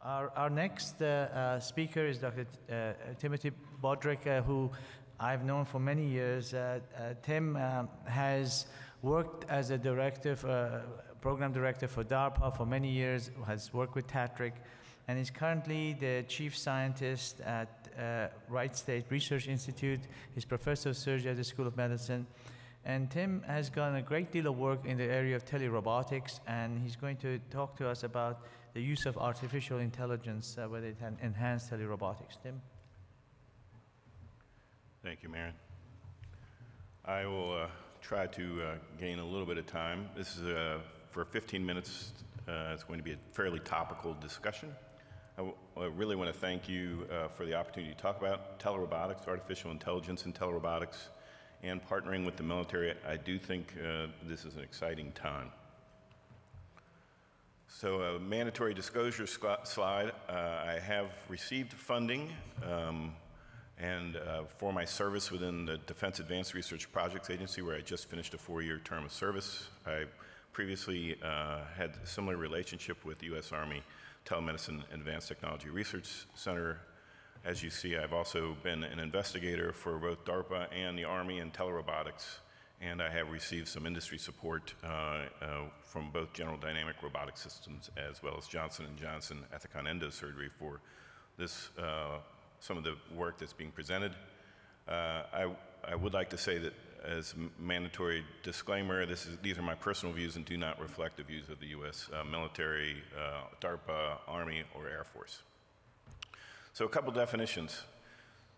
Our next speaker is Dr. Timothy Broderick, who I've known for many years. Tim has worked as a program director for DARPA for many years, has worked with Broderick, and is currently the chief scientist at Wright State Research Institute. He's professor of surgery at the School of Medicine. And Tim has done a great deal of work in the area of telerobotics, and he's going to talk to us about the use of artificial intelligence where it can enhance telerobotics. Tim? Thank you, Marin. I will try to gain a little bit of time. This is for 15 minutes. It's going to be a fairly topical discussion. I really want to thank you for the opportunity to talk about telerobotics, artificial intelligence and telerobotics, and partnering with the military. I do think this is an exciting time. So a mandatory disclosure slide. I have received funding for my service within the Defense Advanced Research Projects Agency, where I just finished a 4-year term of service. I previously had a similar relationship with the U.S. Army Telemedicine Advanced Technology Research Center. As you see, I've also been an investigator for both DARPA and the Army in telerobotics, and I have received some industry support from both General Dynamic Robotic Systems as well as Johnson & Johnson Ethicon Endosurgery for this, some of the work that's being presented. I would like to say that as a mandatory disclaimer, these are my personal views and do not reflect the views of the U.S. military, DARPA, Army, or Air Force. So a couple definitions.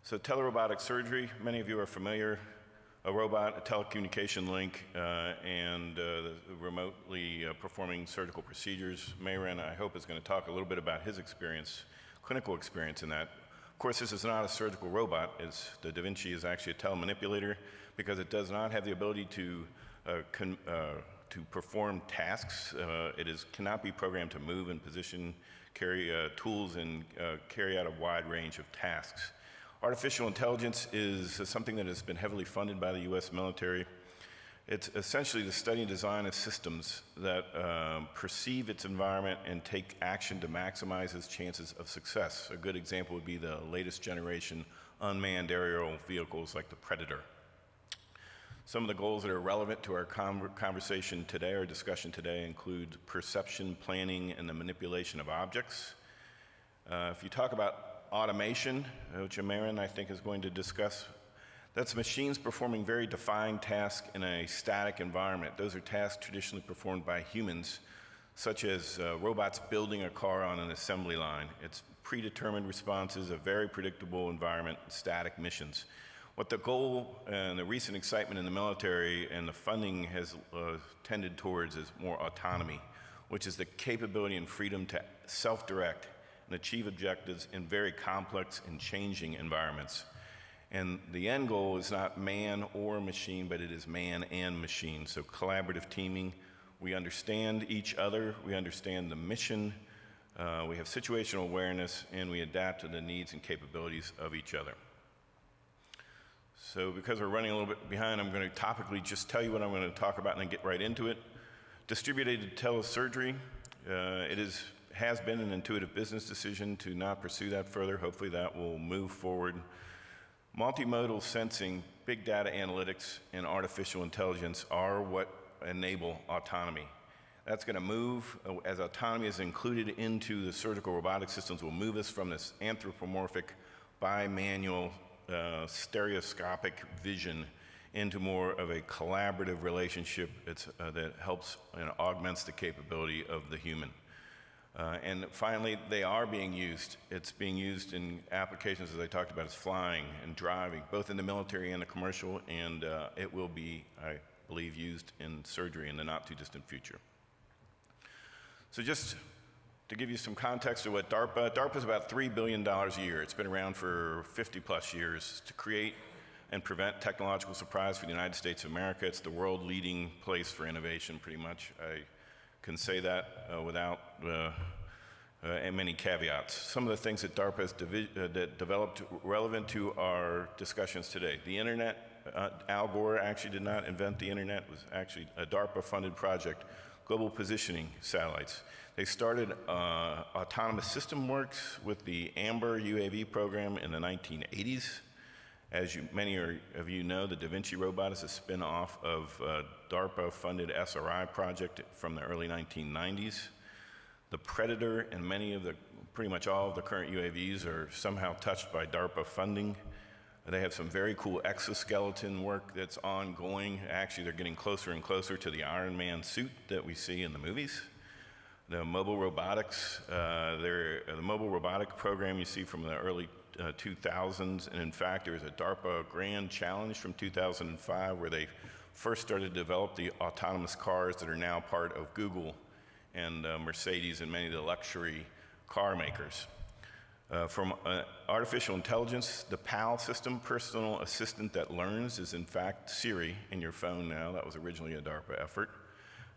So telerobotic surgery, many of you are familiar. A robot, a telecommunication link, and remotely performing surgical procedures. Mayran, I hope, is going to talk a little bit about his experience, clinical experience in that. Of course, this is not a surgical robot. The daVinci is actually a telemanipulator because it does not have the ability to perform tasks. It cannot be programmed to move and position, carry tools, and carry out a wide range of tasks. Artificial intelligence is something that has been heavily funded by the U.S. military. It's essentially the study and design of systems that perceive its environment and take action to maximize its chances of success. A good example would be the latest generation unmanned aerial vehicles like the Predator. Some of the goals that are relevant to our conversation today, or discussion today, include perception, planning, and the manipulation of objects. If you talk about automation, which Marin, I think, is going to discuss, that's machines performing very defined tasks in a static environment. Those are tasks traditionally performed by humans, such as robots building a car on an assembly line. It's predetermined responses, a very predictable environment, static missions. What the goal and the recent excitement in the military and the funding has tended towards is more autonomy, which is the capability and freedom to self-direct and achieve objectives in very complex and changing environments. And the end goal is not man or machine, but it is man and machine. So collaborative teaming, we understand each other, we understand the mission, we have situational awareness, and we adapt to the needs and capabilities of each other. So because we're running a little bit behind, I'm going to topically just tell you what I'm going to talk about and then get right into it. Distributed telesurgery, has been an intuitive business decision to not pursue that further. Hopefully that will move forward. Multimodal sensing, big data analytics, and artificial intelligence are what enable autonomy. That's going to move, as autonomy is included into the surgical robotic systems, will move us from this anthropomorphic, bimanual, stereoscopic vision into more of a collaborative relationship that helps and augments the capability of the human. And finally, they are being used. It's being used in applications, as I talked about, as flying and driving, both in the military and the commercial, and it will be, I believe, used in surgery in the not too distant future. So just to give you some context of what DARPA is about $3 billion a year. It's been around for 50+ years to create and prevent technological surprise for the United States of America. It's the world leading place for innovation, pretty much. I can say that without many caveats. Some of the things that DARPA has developed relevant to our discussions today. The internet, Al Gore actually did not invent the internet. It was actually a DARPA funded project global positioning satellites. They started autonomous system works with the AMBER UAV program in the 1980s. As many of you know, the daVinci robot is a spin-off of a DARPA-funded SRI project from the early 1990s. The Predator and pretty much all of the current UAVs are somehow touched by DARPA funding. They have some very cool exoskeleton work that's ongoing. Actually, they're getting closer and closer to the Iron Man suit that we see in the movies. The mobile robotics, the mobile robotic program you see from the early 2000s, and in fact, there was a DARPA Grand Challenge from 2005 where they first started to develop the autonomous cars that are now part of Google and Mercedes and many of the luxury car makers. From artificial intelligence, the PAL system, personal assistant that learns, is in fact Siri in your phone now. That was originally a DARPA effort.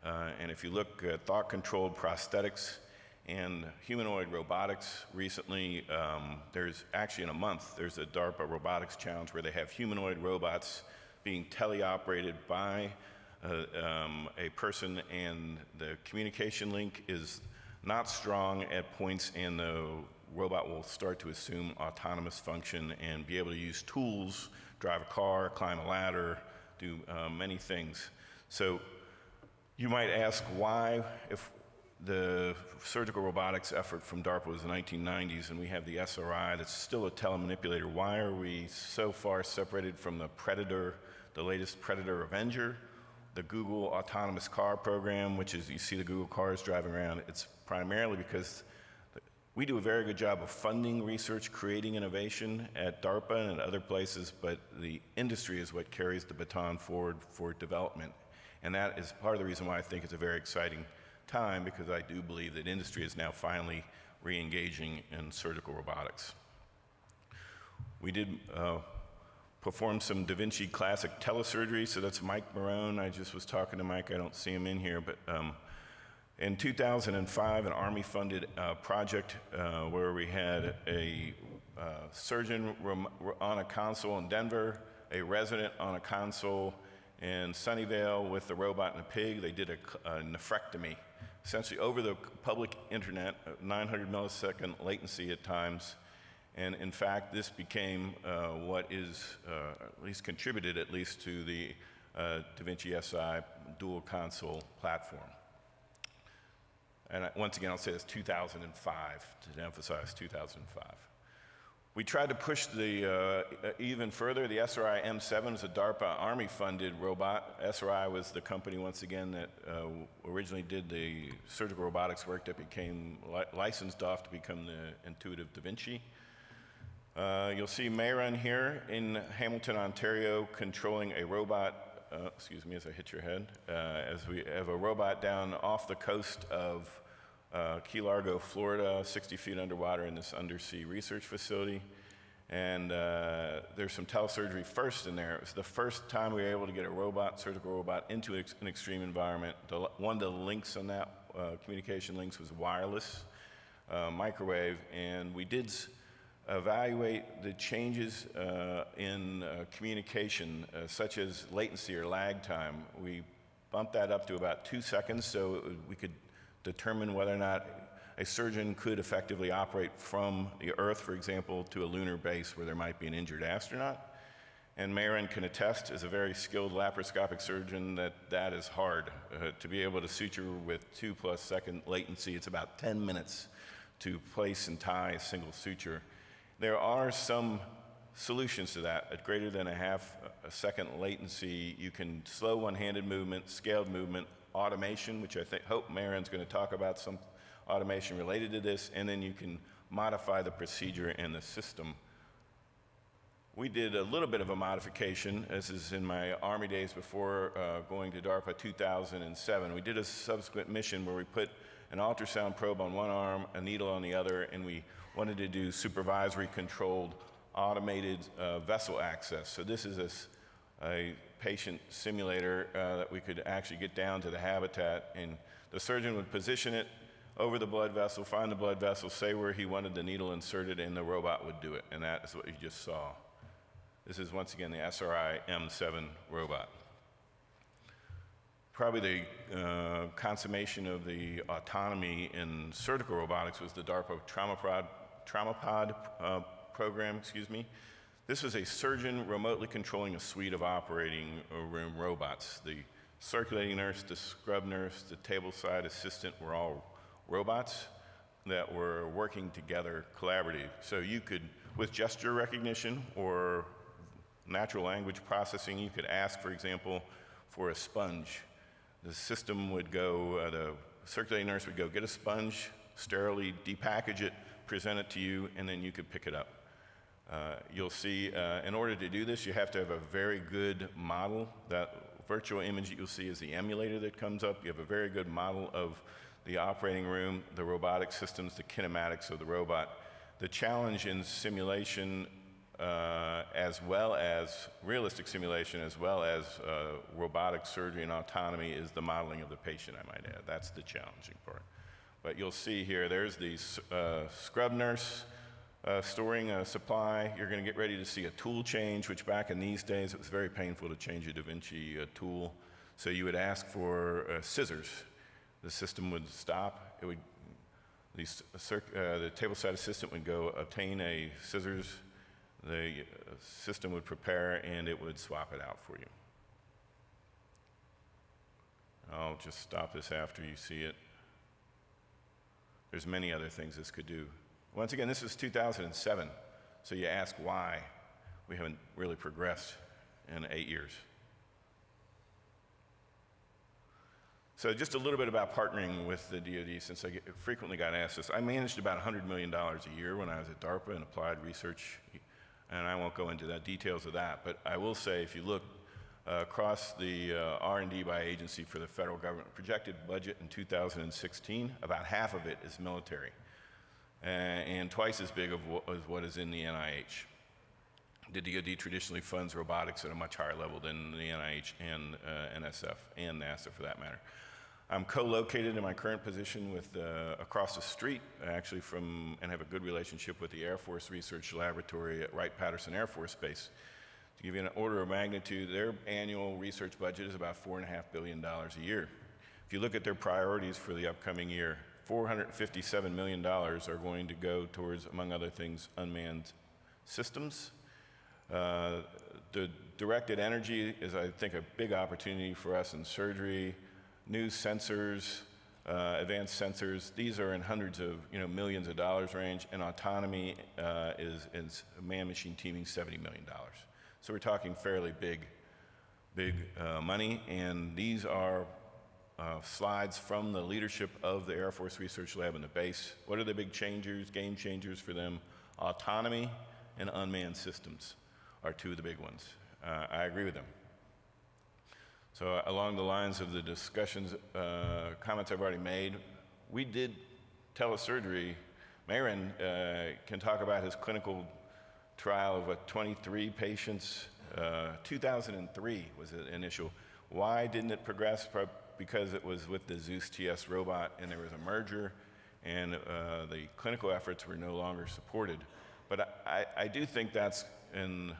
And if you look at thought-controlled prosthetics and humanoid robotics, recently, there's actually in a month, there's a DARPA Robotics Challenge where they have humanoid robots being teleoperated by a person, and the communication link is not strong at points, and the robot will start to assume autonomous function and be able to use tools, drive a car, climb a ladder, do many things. So you might ask why, if the surgical robotics effort from DARPA was the 1990s and we have the SRI that's still a telemanipulator, why are we so far separated from the Predator, the latest Predator Avenger, the Google autonomous car program, which is, you see the Google cars driving around? It's primarily because we do a very good job of funding research, creating innovation at DARPA and at other places, but the industry is what carries the baton forward for development. And that is part of the reason why I think it's a very exciting time, because I do believe that industry is now finally re-engaging in surgical robotics. We did perform some daVinci Classic Telesurgery, so that's Mike Marone. I just was talking to Mike, I don't see him in here, but in 2005, an Army-funded project where we had a surgeon on a console in Denver, a resident on a console in Sunnyvale with the robot and a pig. They did a nephrectomy, essentially over the public internet, 900 millisecond latency at times. And in fact, this became what is, at least contributed at least to the daVinci SI dual console platform. And once again, I'll say it's 2005, to emphasize 2005. We tried to push the even further. The SRI M7 is a DARPA Army-funded robot. SRI was the company, once again, that originally did the surgical robotics work that became licensed off to become the intuitive daVinci. You'll see Mayron here in Hamilton, Ontario, controlling a robot. Excuse me as I hit your head. As we have a robot down off the coast of Key Largo, Florida, 60 feet underwater in this undersea research facility. And there's some telesurgery first in there. It was the first time we were able to get a robot, surgical robot, into an extreme environment. One of the links on that, communication links, was wireless, microwave, and we did evaluate the changes in communication, such as latency or lag time. We bumped that up to about 2 seconds so we could determine whether or not a surgeon could effectively operate from the Earth, for example, to a lunar base where there might be an injured astronaut. And Mayron can attest, as a very skilled laparoscopic surgeon, that that is hard. To be able to suture with 2+ second latency, it's about 10 minutes to place and tie a single suture. There are some solutions to that. At greater than a second latency, you can slow one-handed movement, scaled movement, automation, which I hope Mayron's going to talk about, some automation related to this, and then you can modify the procedure and the system. We did a little bit of a modification. This is in my Army days before going to DARPA 2007. We did a subsequent mission where we put an ultrasound probe on one arm, a needle on the other, and we wanted to do supervisory controlled automated vessel access. So this is a patient simulator that we could actually get down to the habitat, and the surgeon would position it over the blood vessel, find the blood vessel, say where he wanted the needle inserted, and the robot would do it. And that is what you just saw. This is, once again, the SRI M7 robot. probably the consummation of the autonomy in surgical robotics was the DARPA Trauma Pod program, excuse me. This was a surgeon remotely controlling a suite of operating room robots. The circulating nurse, the scrub nurse, the tableside assistant were all robots that were working together collaboratively. So you could, with gesture recognition or natural language processing, you could ask, for example, for a sponge. The system would go, the circulating nurse would go get a sponge, sterilely depackage it, present it to you, and then you could pick it up. You'll see, in order to do this, you have to have a very good model. That virtual image that you'll see is the emulator that comes up. You have a very good model of the operating room, the robotic systems, the kinematics of the robot. The challenge in simulation, as well as realistic simulation, as well as robotic surgery and autonomy, is the modeling of the patient, I might add. That's the challenging part. But you'll see here, there's the scrub nurse storing a supply. You're going to get ready to see a tool change, which back in these days, it was very painful to change a DaVinci tool. So you would ask for scissors. The system would stop. It would, the tableside assistant would go obtain a scissors. The system would prepare, and it would swap it out for you. I'll just stop this after you see it. There's many other things this could do. Once again, this is 2007, so you ask why we haven't really progressed in 8 years. So just a little bit about partnering with the DoD, since I frequently got asked this. I managed about $100 million a year when I was at DARPA in applied research, and I won't go into the details of that, but I will say if you look across the R&D by agency for the federal government, projected budget in 2016, about half of it is military, and twice as big as what is in the NIH. The DoD traditionally funds robotics at a much higher level than the NIH and NSF and NASA for that matter. I'm co-located in my current position with across the street, actually from, and have a good relationship with the Air Force Research Laboratory at Wright-Patterson Air Force Base. To give you an order of magnitude, their annual research budget is about $4.5 billion a year. If you look at their priorities for the upcoming year, $457 million are going to go towards, among other things, unmanned systems. The directed energy is, I think, a big opportunity for us in surgery. New sensors, advanced sensors, these are in hundreds of millions of dollars range, and autonomy is man-machine teaming $70 million. So we're talking fairly big money, and these are slides from the leadership of the Air Force Research Lab and the base. What are the big changers, game changers for them? Autonomy and unmanned systems are two of the big ones. I agree with them. So along the lines of the discussions, comments I've already made, we did telesurgery. Mayron can talk about his clinical trial of 23 patients. 2003 was the initial. Why didn't it progress? Because it was with the Zeus TS robot, and there was a merger, and the clinical efforts were no longer supported. But I do think that's, and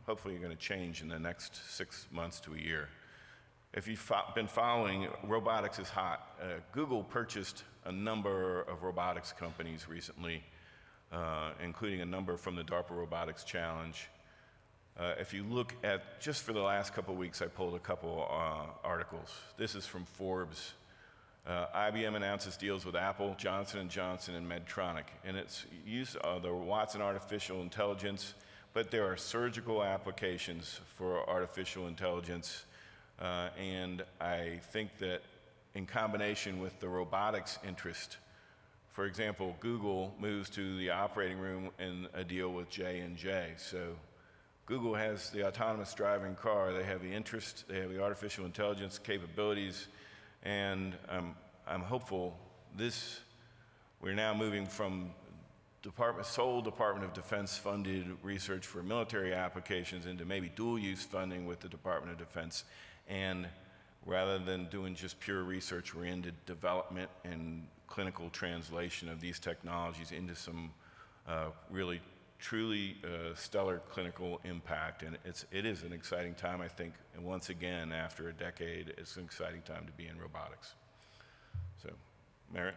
hopefully you're going to change in the next 6 months to a year. If you've been following, robotics is hot. Google purchased a number of robotics companies recently, including a number from the DARPA Robotics Challenge. If you look at, just for the last couple of weeks, I pulled a couple articles. This is from Forbes. IBM announces deals with Apple, Johnson & Johnson, and Medtronic. And it's use of the Watson artificial intelligence, but there are surgical applications for artificial intelligence. And I think that in combination with the robotics interest, for example, Google moves to the operating room in a deal with J&J. So Google has the autonomous driving car, they have the interest, they have the artificial intelligence capabilities, and I'm hopeful we're now moving from sole Department of Defense funded research for military applications into maybe dual use funding with the Department of Defense. And rather than doing just pure research, we're into development and clinical translation of these technologies into some really truly stellar clinical impact, and it is an exciting time, I think, and once again, after a decade, it's an exciting time to be in robotics. So, Merritt?